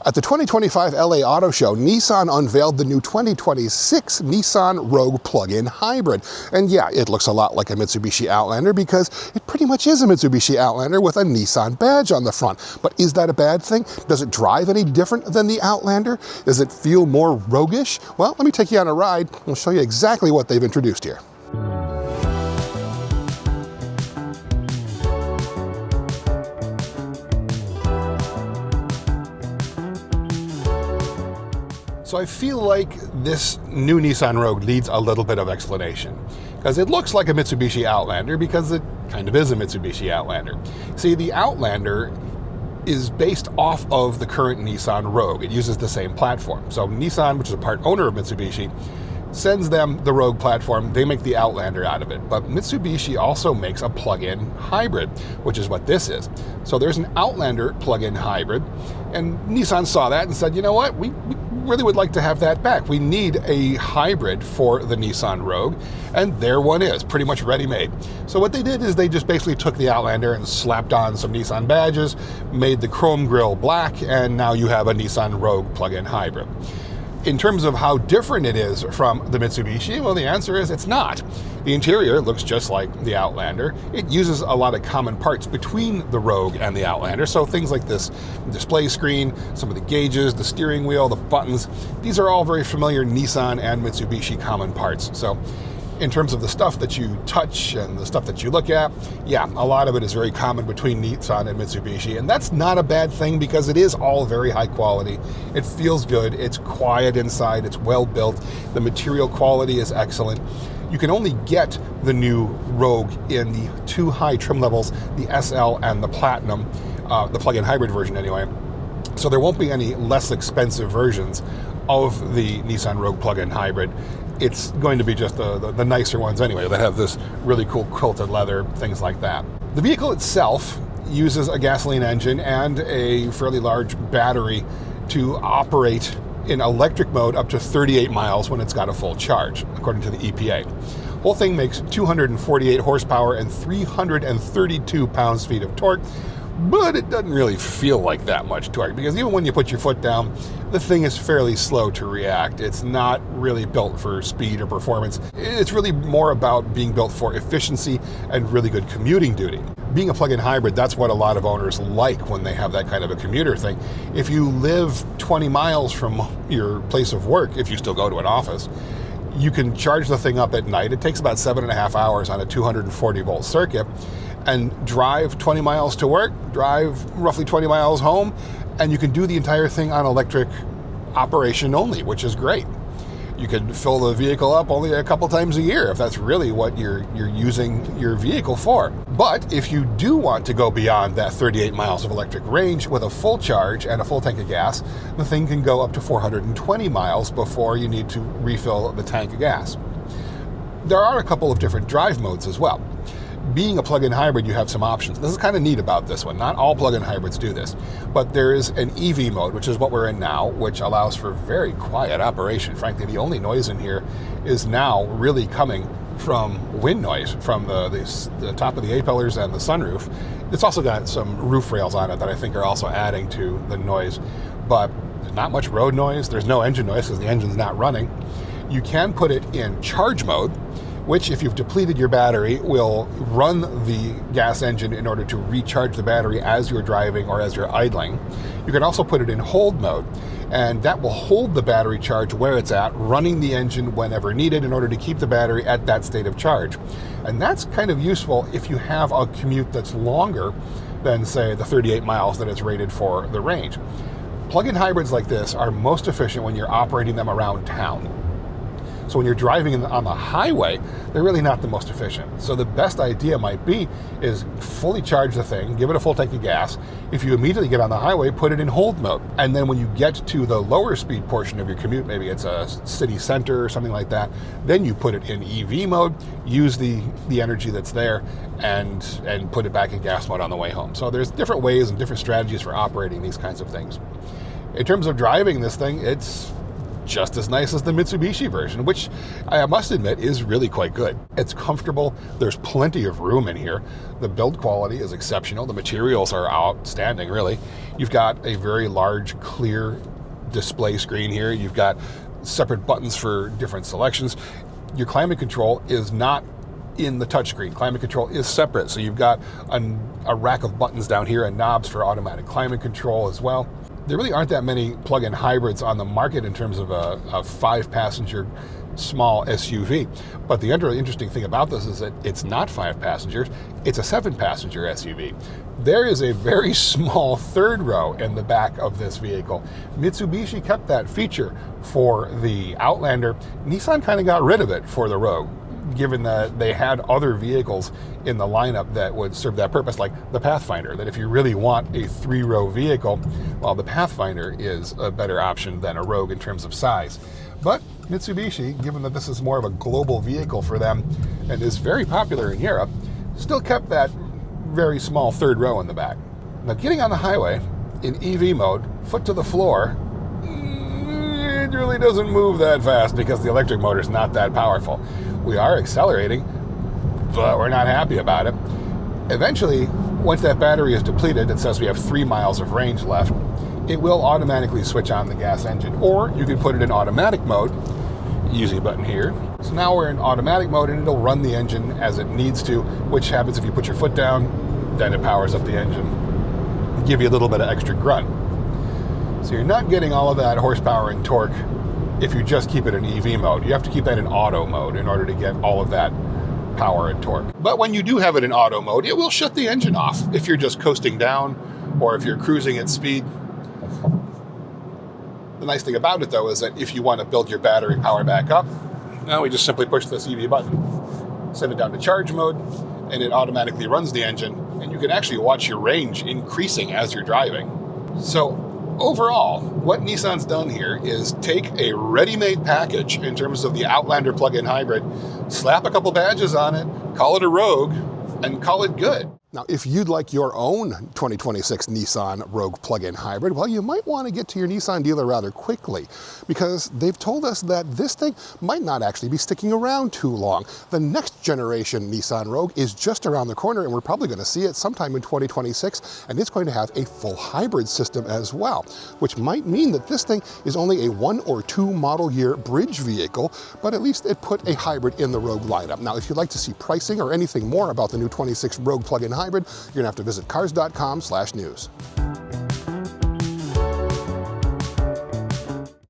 At the 2025 LA Auto Show, Nissan unveiled the new 2026 Nissan Rogue Plug-in Hybrid. And yeah, it looks a lot like a Mitsubishi Outlander because it pretty much is a Mitsubishi Outlander with a Nissan badge on the front. But is that a bad thing? Does it drive any different than the Outlander? Does it feel more roguish? Well, let me take you on a ride. I'll show you exactly what they've introduced here. So I feel like this new Nissan Rogue needs a little bit of explanation, because it looks like a Mitsubishi Outlander because it kind of is a Mitsubishi Outlander. See, the Outlander is based off of the current Nissan Rogue. It uses the same platform. So Nissan, which is a part owner of Mitsubishi, sends them the Rogue platform. They make the Outlander out of it. But Mitsubishi also makes a plug-in hybrid, which is what this is. So there's an Outlander plug-in hybrid, and Nissan saw that and said, you know what, we really would like to have that back. We need a hybrid for the Nissan Rogue, and there one is, pretty much ready-made. So what they did is they just basically took the Outlander and slapped on some Nissan badges, made the chrome grille black, and now you have a Nissan Rogue plug-in hybrid. In terms of how different it is from the Mitsubishi, well, the answer is it's not. The interior looks just like the Outlander. It uses a lot of common parts between the Rogue and the Outlander, so things like this display screen, some of the gauges, the steering wheel, the buttons, these are all very familiar Nissan and Mitsubishi common parts. So in terms of the stuff that you touch and the stuff that you look at, yeah, a lot of it is very common between Nissan and Mitsubishi, and that's not a bad thing because it is all very high quality. It feels good, it's quiet inside, it's well built, the material quality is excellent. You can only get the new Rogue in the two high trim levels, the SL and the Platinum, the plug-in hybrid version anyway. So there won't be any less expensive versions of the Nissan Rogue plug-in hybrid. It's going to be just the nicer ones anyway that have this really cool quilted leather, things like that. The vehicle itself uses a gasoline engine and a fairly large battery to operate in electric mode up to 38 miles when it's got a full charge, according to the EPA. Whole thing makes 248 horsepower and 332 pounds-feet of torque, but it doesn't really feel like that much torque because even when you put your foot down, the thing is fairly slow to react. It's not really built for speed or performance. It's really more about being built for efficiency and really good commuting duty. Being a plug-in hybrid, that's what a lot of owners like when they have that kind of a commuter thing. If you live 20 miles from your place of work, if you still go to an office, you can charge the thing up at night. It takes about 7.5 hours on a 240-volt circuit, and drive 20 miles to work, drive roughly 20 miles home, and you can do the entire thing on electric operation only, which is great. You can fill the vehicle up only a couple times a year if that's really what you're using your vehicle for. But if you do want to go beyond that 38 miles of electric range with a full charge and a full tank of gas, the thing can go up to 420 miles before you need to refill the tank of gas. There are a couple of different drive modes as well. Being a plug-in hybrid, you have some options. This is kind of neat about this one. Not all plug-in hybrids do this, but there is an EV mode, which is what we're in now, which allows for very quiet operation. Frankly, the only noise in here is now really coming from wind noise from the top of the A-pillars and the sunroof. It's also got some roof rails on it that I think are also adding to the noise, but there's not much road noise. There's no engine noise because the engine's not running. You can put it in charge mode, which, if you've depleted your battery, will run the gas engine in order to recharge the battery as you're driving or as you're idling. You can also put it in hold mode, and that will hold the battery charge where it's at, running the engine whenever needed in order to keep the battery at that state of charge. And that's kind of useful if you have a commute that's longer than, say, the 38 miles that it's rated for the range. Plug-in hybrids like this are most efficient when you're operating them around town. So when you're driving on the highway, they're really not the most efficient. So the best idea might be is fully charge the thing, give it a full tank of gas. If you immediately get on the highway, put it in hold mode. And then when you get to the lower speed portion of your commute, maybe it's a city center or something like that, then you put it in EV mode, use the energy that's there, and put it back in gas mode on the way home. So there's different ways and different strategies for operating these kinds of things. In terms of driving this thing, it's just as nice as the Mitsubishi version, which I must admit is really quite good. It's comfortable. There's plenty of room in here. The build quality is exceptional. The materials are outstanding, really. You've got a very large, clear display screen here. You've got separate buttons for different selections. Your climate control is not in the touchscreen. Climate control is separate. So you've got a rack of buttons down here and knobs for automatic climate control as well. There really aren't that many plug-in hybrids on the market in terms of a 5-passenger small SUV. But the other interesting thing about this is that it's not 5 passengers, it's a 7-passenger SUV. There is a very small third row in the back of this vehicle. Mitsubishi kept that feature for the Outlander. Nissan kind of got rid of it for the Rogue, given that they had other vehicles in the lineup that would serve that purpose, like the Pathfinder, that if you really want a 3-row vehicle, well, the Pathfinder is a better option than a Rogue in terms of size. But Mitsubishi, given that this is more of a global vehicle for them and is very popular in Europe, still kept that very small third row in the back. Now, getting on the highway in EV mode, foot to the floor, it really doesn't move that fast because the electric motor is not that powerful. We are accelerating, but we're not happy about it. Eventually, once that battery is depleted, it says we have 3 miles of range left, it will automatically switch on the gas engine. Or you can put it in automatic mode, easy button here. So now we're in automatic mode and it'll run the engine as it needs to, which happens if you put your foot down, then it powers up the engine, give you a little bit of extra grunt. So you're not getting all of that horsepower and torque if you just keep it in EV mode. You have to keep that in auto mode in order to get all of that power and torque. But when you do have it in auto mode, it will shut the engine off if you're just coasting down or if you're cruising at speed. The nice thing about it, though, is that if you want to build your battery power back up, now we just simply push this EV button, send it down to charge mode, and it automatically runs the engine, and you can actually watch your range increasing as you're driving. So overall, what Nissan's done here is take a ready-made package in terms of the Outlander plug-in hybrid, slap a couple badges on it, call it a Rogue, and call it good. Now, if you'd like your own 2026 Nissan Rogue Plug-in Hybrid, well, you might want to get to your Nissan dealer rather quickly because they've told us that this thing might not actually be sticking around too long. The next generation Nissan Rogue is just around the corner and we're probably going to see it sometime in 2026, and it's going to have a full hybrid system as well, which might mean that this thing is only a 1 or 2 model year bridge vehicle, but at least it put a hybrid in the Rogue lineup. Now, if you'd like to see pricing or anything more about the new 26 Rogue Plug-in Hybrid, you're going to have to visit Cars.com/news.